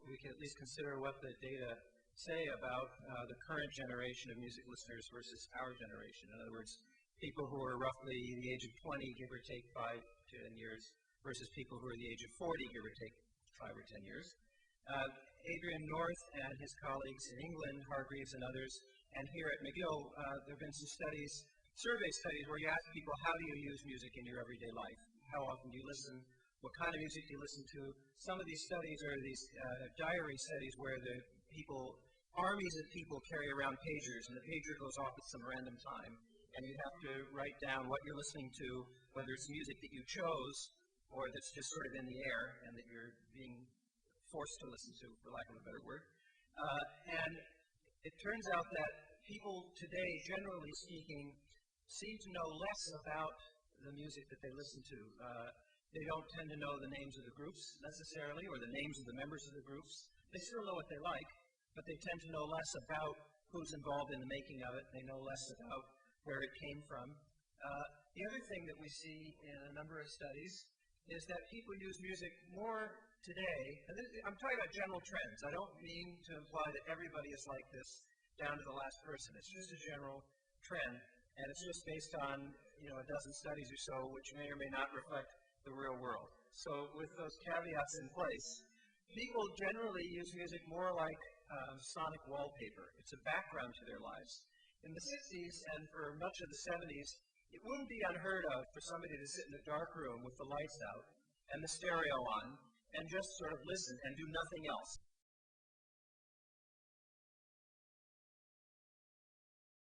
we can at least consider what the data say about the current generation of music listeners versus our generation. In other words, people who are roughly the age of 20, give or take 5 to 10 years, versus people who are the age of 40, give or take 5 or 10 years. Adrian North and his colleagues in England, Hargreaves and others, and here at McGill, there have been some studies, survey studies, where you ask people, how do you use music in your everyday life? How often do you listen? What kind of music do you listen to? Some of these studies are these diary studies where the people, armies of people carry around pagers, and the pager goes off at some random time, and you have to write down what you're listening to, whether it's music that you chose or that's just sort of in the air and that you're being forced to listen to, for lack of a better word. And it turns out that people today, generally speaking, seem to know less about the music that they listen to. They don't tend to know the names of the groups necessarily, or the names of the members of the groups. They still know what they like, but they tend to know less about who's involved in the making of it. They know less about where it came from. The other thing that we see in a number of studies is that people use music more today, and I'm talking about general trends. I don't mean to imply that everybody is like this down to the last person. It's just a general trend, and it's just based on a dozen studies or so, which may or may not reflect the real world. So with those caveats in place, people generally use music more like sonic wallpaper. It's a background to their lives. In the 60s and for much of the 70s, it wouldn't be unheard of for somebody to sit in a dark room with the lights out and the stereo on and just sort of listen and do nothing else.